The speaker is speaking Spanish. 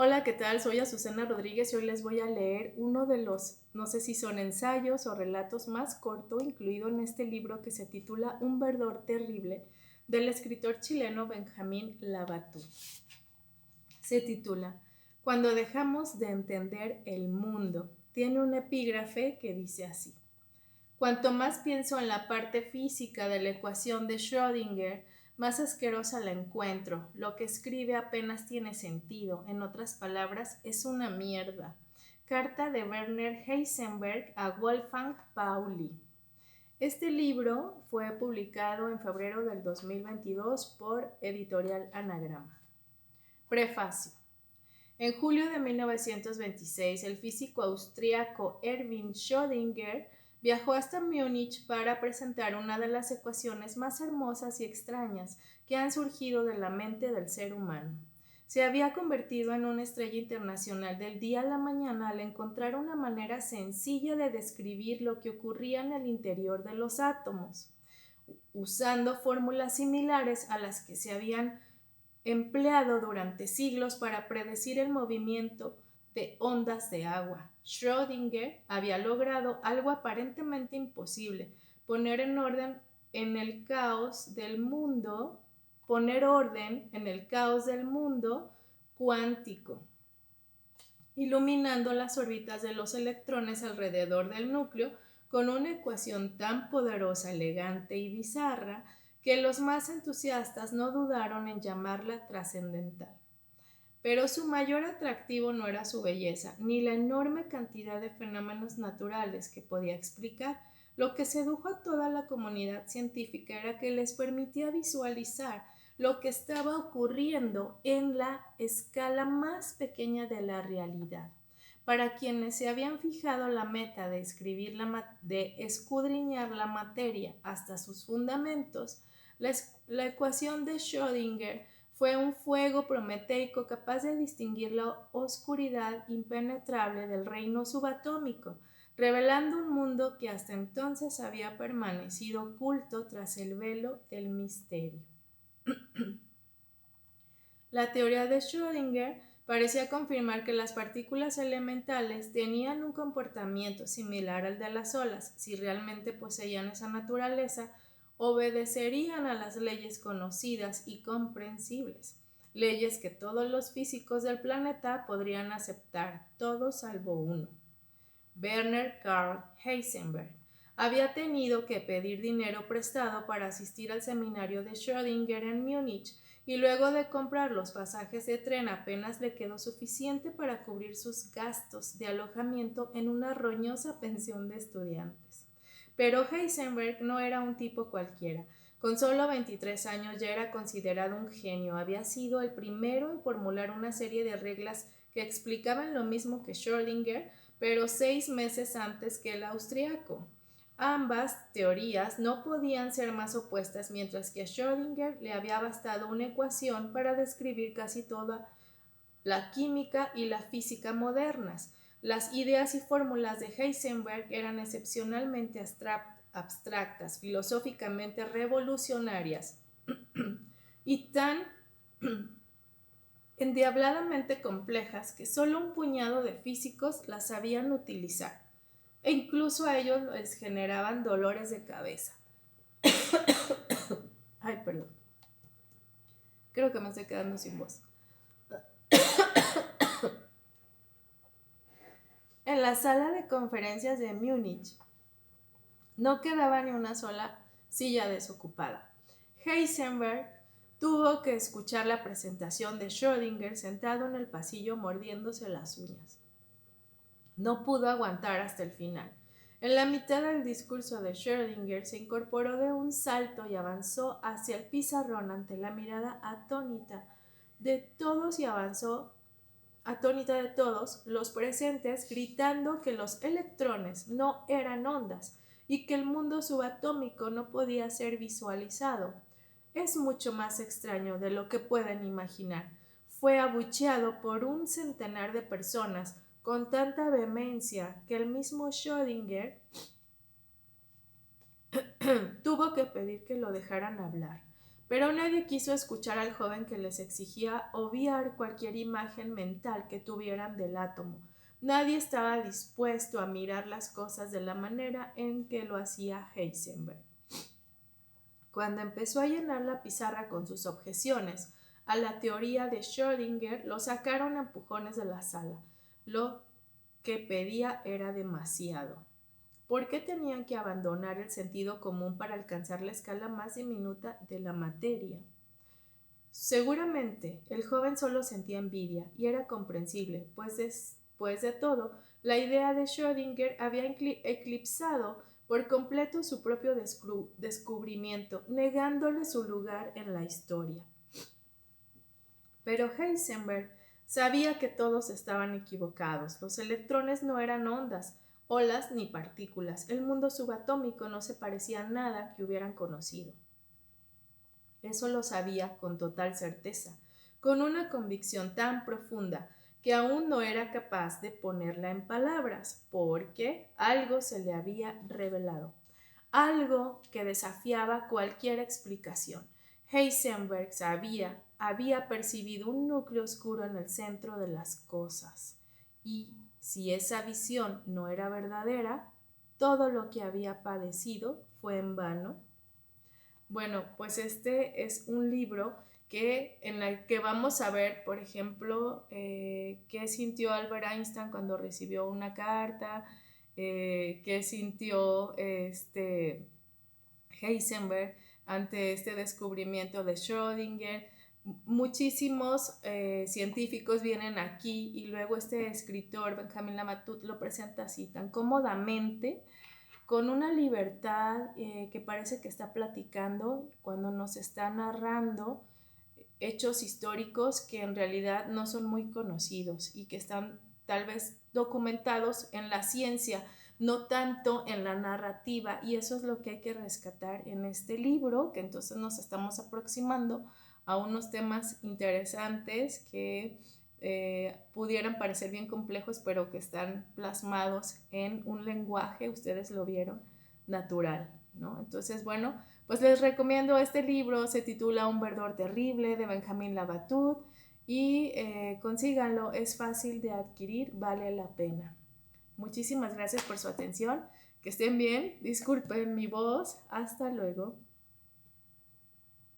Hola, ¿qué tal? Soy Azucena Rodríguez y hoy les voy a leer uno de los, no sé si son ensayos o relatos más corto incluido en este libro que se titula Un verdor terrible del escritor chileno Benjamín Labatú. Se titula Cuando dejamos de entender el mundo. Tiene un epígrafe que dice así. Cuanto más pienso en la parte física de la ecuación de Schrödinger, más asquerosa la encuentro. Lo que escribe apenas tiene sentido. En otras palabras, es una mierda. Carta de Werner Heisenberg a Wolfgang Pauli. Este libro fue publicado en febrero del 2022 por Editorial Anagrama. Prefacio. En julio de 1926, el físico austríaco Erwin Schrödinger viajó hasta Múnich para presentar una de las ecuaciones más hermosas y extrañas que han surgido de la mente del ser humano. Se había convertido en una estrella internacional del día a la mañana al encontrar una manera sencilla de describir lo que ocurría en el interior de los átomos, usando fórmulas similares a las que se habían empleado durante siglos para predecir el movimiento de ondas de agua. Schrödinger había logrado algo aparentemente imposible, poner orden en el caos del mundo cuántico, iluminando las órbitas de los electrones alrededor del núcleo con una ecuación tan poderosa, elegante y bizarra que los más entusiastas no dudaron en llamarla trascendental. Pero su mayor atractivo no era su belleza, ni la enorme cantidad de fenómenos naturales que podía explicar. Lo que sedujo a toda la comunidad científica era que les permitía visualizar lo que estaba ocurriendo en la escala más pequeña de la realidad. Para quienes se habían fijado la meta de escudriñar la materia hasta sus fundamentos, la ecuación de Schrödinger fue un fuego prometeico capaz de distinguir la oscuridad impenetrable del reino subatómico, revelando un mundo que hasta entonces había permanecido oculto tras el velo del misterio. La teoría de Schrödinger parecía confirmar que las partículas elementales tenían un comportamiento similar al de las olas. Si realmente poseían esa naturaleza, obedecerían a las leyes conocidas y comprensibles, leyes que todos los físicos del planeta podrían aceptar, todos salvo uno. Werner Karl Heisenberg había tenido que pedir dinero prestado para asistir al seminario de Schrödinger en Múnich y luego de comprar los pasajes de tren apenas le quedó suficiente para cubrir sus gastos de alojamiento en una roñosa pensión de estudiantes. Pero Heisenberg no era un tipo cualquiera. Con solo 23 años ya era considerado un genio. Había sido el primero en formular una serie de reglas que explicaban lo mismo que Schrödinger, pero 6 meses antes que el austríaco. Ambas teorías no podían ser más opuestas, mientras que a Schrödinger le había bastado una ecuación para describir casi toda la química y la física modernas. Las ideas y fórmulas de Heisenberg eran excepcionalmente abstractas, filosóficamente revolucionarias y tan endiabladamente complejas que solo un puñado de físicos las sabían utilizar, e incluso a ellos les generaban dolores de cabeza. Ay, perdón. Creo que me estoy quedando sin voz. En la sala de conferencias de Múnich no quedaba ni una sola silla desocupada. Heisenberg tuvo que escuchar la presentación de Schrödinger sentado en el pasillo mordiéndose las uñas. No pudo aguantar hasta el final. En la mitad del discurso de Schrödinger se incorporó de un salto y avanzó hacia el pizarrón ante la mirada atónita de todos los presentes, gritando que los electrones no eran ondas y que el mundo subatómico no podía ser visualizado. Es mucho más extraño de lo que pueden imaginar. Fue abucheado por un centenar de personas con tanta vehemencia que el mismo Schrödinger tuvo que pedir que lo dejaran hablar. Pero nadie quiso escuchar al joven que les exigía obviar cualquier imagen mental que tuvieran del átomo. Nadie estaba dispuesto a mirar las cosas de la manera en que lo hacía Heisenberg. Cuando empezó a llenar la pizarra con sus objeciones a la teoría de Schrödinger, lo sacaron a empujones de la sala. Lo que pedía era demasiado. ¿Por qué tenían que abandonar el sentido común para alcanzar la escala más diminuta de la materia? Seguramente el joven solo sentía envidia y era comprensible, pues después de todo, la idea de Schrödinger había eclipsado por completo su propio descubrimiento, negándole su lugar en la historia. Pero Heisenberg sabía que todos estaban equivocados. Los electrones no eran ondas, olas ni partículas. El mundo subatómico no se parecía a nada que hubieran conocido. Eso lo sabía con total certeza, con una convicción tan profunda que aún no era capaz de ponerla en palabras, porque algo se le había revelado, algo que desafiaba cualquier explicación. Heisenberg había percibido un núcleo oscuro en el centro de las cosas, y si esa visión no era verdadera, todo lo que había padecido fue en vano. Bueno, pues este es un libro en el que vamos a ver, por ejemplo, qué sintió Albert Einstein cuando recibió una carta, qué sintió Heisenberg ante este descubrimiento de Schrödinger. Muchísimos científicos vienen aquí y luego este escritor, Benjamin Lamatut, lo presenta así tan cómodamente, con una libertad que parece que está platicando cuando nos está narrando hechos históricos que en realidad no son muy conocidos y que están tal vez documentados en la ciencia, no tanto en la narrativa, y eso es lo que hay que rescatar en este libro, que entonces nos estamos aproximando a unos temas interesantes que pudieran parecer bien complejos, pero que están plasmados en un lenguaje, ustedes lo vieron, natural, ¿no? Entonces, bueno, pues les recomiendo este libro, se titula Un verdor terrible, de Benjamin Labatut, y consíganlo, es fácil de adquirir, vale la pena. Muchísimas gracias por su atención, que estén bien, disculpen mi voz, hasta luego.